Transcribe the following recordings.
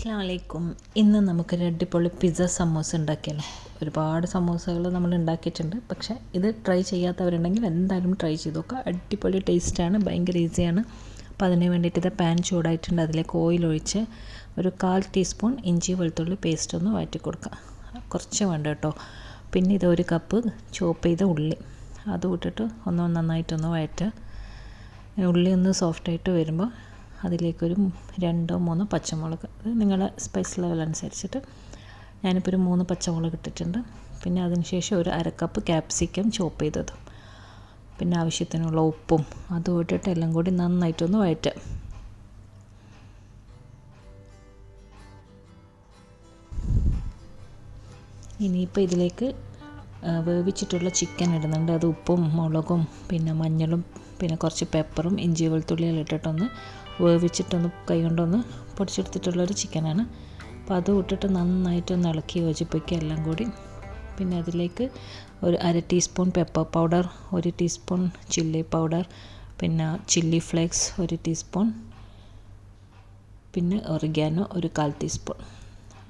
അസ്സലാമു അലൈക്കും. ഇന്ന് നമുക്കൊരു അടിപൊളി പിസ്സ സമൂസ ഉണ്ടാക്കിയല്ലോ. ഒരുപാട് സമൂസകൾ നമ്മൾ ഉണ്ടാക്കിയിട്ടുണ്ട്. പക്ഷേ ഇത് ട്രൈ ചെയ്യാത്തവരുണ്ടെങ്കിൽ എന്തായാലും ട്രൈ ചെയ്ത് നോക്കുക. അടിപൊളി ടേസ്റ്റാണ്, ഭയങ്കര ഈസിയാണ്. അപ്പോൾ അതിന് വേണ്ടിയിട്ട് ഇത് പാൻ ചൂടായിട്ടുണ്ട്. അതിലേക്ക് ഓയിൽ ഒഴിച്ച് ഒരു 1/4 ടീസ്പൂൺ ഇഞ്ചി വെളുത്തുള്ളി പേസ്റ്റ് ഒന്ന് വഴറ്റി കൊടുക്കുക. കുറച്ച് വേണ്ട കേട്ടോ. പിന്നെ ഇത് 1 കപ്പ് ചോപ്പ് ചെയ്ത ഉള്ളി അത് ഇട്ടിട്ട് നന്നായിട്ടൊന്ന് വഴറ്റുക. ഉള്ളി ഒന്ന് സോഫ്റ്റായിട്ട് വരുമ്പോൾ അതിലേക്കൊരു 2-3 പച്ചമുളക്, നിങ്ങളുടെ സ്പൈസ് ലെവൽ അനുസരിച്ചിട്ട് ഞാനിപ്പോൾ ഒരു 3 പച്ചമുളക് ഇട്ടിട്ടുണ്ട്. പിന്നെ അതിന് ശേഷം ഒരു 1/2 കപ്പ് ക്യാപ്സിക്കം ചോപ്പ് ചെയ്തതും, പിന്നെ ആവശ്യത്തിനുള്ള ഉപ്പും അതും ഇട്ടിട്ട് എല്ലാം കൂടി നന്നായിട്ടൊന്ന് വഴറ്റുക. ഇനിയിപ്പോൾ ഇതിലേക്ക് വേവിച്ചിട്ടുള്ള ചിക്കൻ ഇടുന്നുണ്ട്. അത് ഉപ്പും മുളകും പിന്നെ മഞ്ഞളും പിന്നെ കുറച്ച് പെപ്പറും ഇഞ്ചി വെളുത്തുള്ളിയെല്ലാം ഇട്ടിട്ടൊന്ന് വേവിച്ചിട്ടൊന്ന് കൈ കൊണ്ടൊന്ന് പൊടിച്ചെടുത്തിട്ടുള്ളൊരു ചിക്കനാണ്. അപ്പോൾ അത് ഇട്ടിട്ട് നന്നായിട്ടൊന്ന് ഇളക്കി യോജിപ്പിക്കുക എല്ലാം കൂടി. പിന്നെ അതിലേക്ക് ഒരു 1/2 teaspoon pepper powder, 1 teaspoon chilli powder, പിന്നെ ചില്ലി ഫ്ലേക്സ് 1 ടീസ്പൂൺ, പിന്നെ ഒറിഗാനോ ഒരു 1/4 ടീസ്പൂൺ.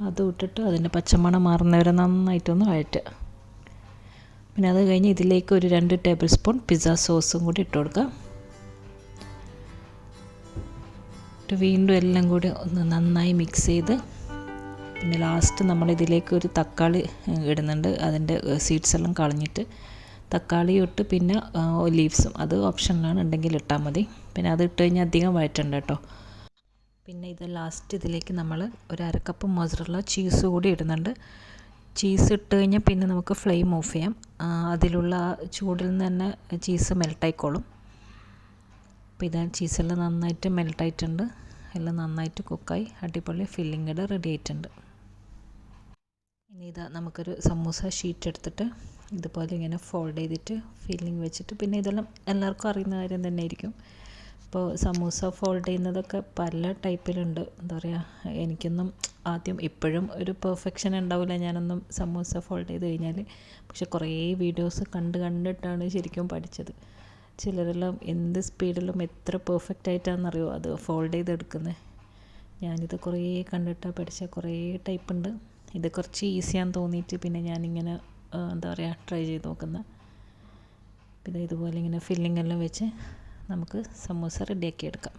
അത് ഇട്ടിട്ട് അതിൻ്റെ പച്ചമണം മാറുന്നവരെ നന്നായിട്ടൊന്ന് വഴറ്റുക. പിന്നെ അത് കഴിഞ്ഞ് ഇതിലേക്ക് ഒരു 2 ടേബിൾ സ്പൂൺ പിസ്സ സോസും കൂടി ഇട്ട് കൊടുക്കുക. വീണ്ടും എല്ലാം കൂടി ഒന്ന് നന്നായി മിക്സ് ചെയ്ത് പിന്നെ ലാസ്റ്റ് നമ്മൾ ഇതിലേക്ക് ഒരു തക്കാളി ഇടുന്നുണ്ട്. അതിൻ്റെ സീഡ്സ് എല്ലാം കളഞ്ഞിട്ട് തക്കാളി ഇട്ട് പിന്നെ ഒലീവ്സും അത് ഓപ്ഷനിലാണ്, ഉണ്ടെങ്കിൽ ഇട്ടാൽ മതി. പിന്നെ അത് ഇട്ട് കഴിഞ്ഞാൽ അധികം വഴറ്റണ്ട കേട്ടോ. പിന്നെ ഇത് ലാസ്റ്റ് ഇതിലേക്ക് നമ്മൾ ഒരു 1/2 കപ്പ് മൊസറല്ല ചീസ് കൂടി ഇടുന്നുണ്ട്. ചീസ് ഇട്ട് കഴിഞ്ഞാൽ പിന്നെ നമുക്ക് ഫ്ലെയിം ഓഫ് ചെയ്യാം. അതിലുള്ള ചൂടിൽ നിന്ന് തന്നെ ചീസ് മെൽട്ടായിക്കോളും. അപ്പോൾ ഇതാ ചീസെല്ലാം നന്നായിട്ട് മെൽട്ടായിട്ടുണ്ട്, എല്ലാം നന്നായിട്ട് കുക്കായി അടിപൊളി ഫില്ലിങ്ങ് റെഡി ആയിട്ടുണ്ട്. ഇനി ഇതാ നമുക്കൊരു സമൂസ ഷീറ്റ് എടുത്തിട്ട് ഇതുപോലെ ഇങ്ങനെ ഫോൾഡ് ചെയ്തിട്ട് ഫില്ലിങ് വെച്ചിട്ട്, പിന്നെ ഇതെല്ലാം എല്ലാവർക്കും അറിയുന്ന കാര്യം തന്നെ ആയിരിക്കും. ഇപ്പോൾ സമൂസ ഫോൾഡ് ചെയ്യുന്നതൊക്കെ പല ടൈപ്പിലുണ്ട്. എന്താ പറയുക, എനിക്കൊന്നും ആദ്യം ഇപ്പോഴും ഒരു പെർഫെക്ഷൻ ഉണ്ടാവില്ല ഞാനൊന്നും സമൂസ ഫോൾഡ് ചെയ്ത് കഴിഞ്ഞാൽ. പക്ഷെ കുറേ വീഡിയോസ് കണ്ടിട്ടാണ് ശരിക്കും പഠിച്ചത്. ചിലരെല്ലാം എന്ത് സ്പീഡിലും എത്ര പെർഫെക്റ്റ് ആയിട്ടാണെന്നറിയോ അത് ഫോൾഡ് ചെയ്തെടുക്കുന്നത്. ഞാനിത് കുറേ കണ്ടിട്ടാണ് പഠിച്ച കുറേ ടൈപ്പ് ഉണ്ട്. ഇത് കുറച്ച് ഈസിയാന്ന് തോന്നിയിട്ട് പിന്നെ ഞാനിങ്ങനെ എന്താ പറയുക ട്രൈ ചെയ്ത് നോക്കുന്നത്. പിന്നെ ഇതുപോലെ ഇങ്ങനെ ഫില്ലിംഗ് എല്ലാം വെച്ച് നമുക്ക് സമൂസ റെഡിയാക്കി എടുക്കാം.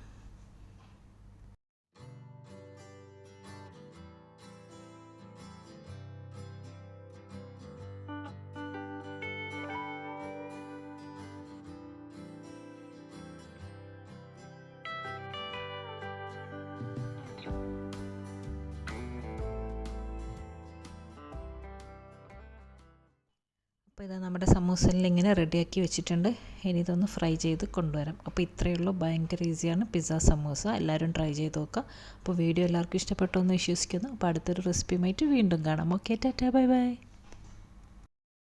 അപ്പോൾ ഇതാ നമ്മുടെ സമൂസെല്ലാം ഇങ്ങനെ റെഡിയാക്കി വെച്ചിട്ടുണ്ട്. ഇനി ഇതൊന്ന് ഫ്രൈ ചെയ്ത് കൊണ്ടുവരാം. അപ്പോൾ ഇത്രയേ ഉള്ളൂ, ഭയങ്കര ഈസിയാണ് പിസ്സ സമൂസ. എല്ലാവരും ട്രൈ ചെയ്ത് നോക്കുക. അപ്പോൾ വീഡിയോ എല്ലാവർക്കും ഇഷ്ടപ്പെട്ടു എന്ന് വിശ്വസിക്കുന്നു. അപ്പോൾ അടുത്തൊരു റെസിപ്പിയുമായിട്ട് വീണ്ടും കാണാം. Okay, Tata, bye bye.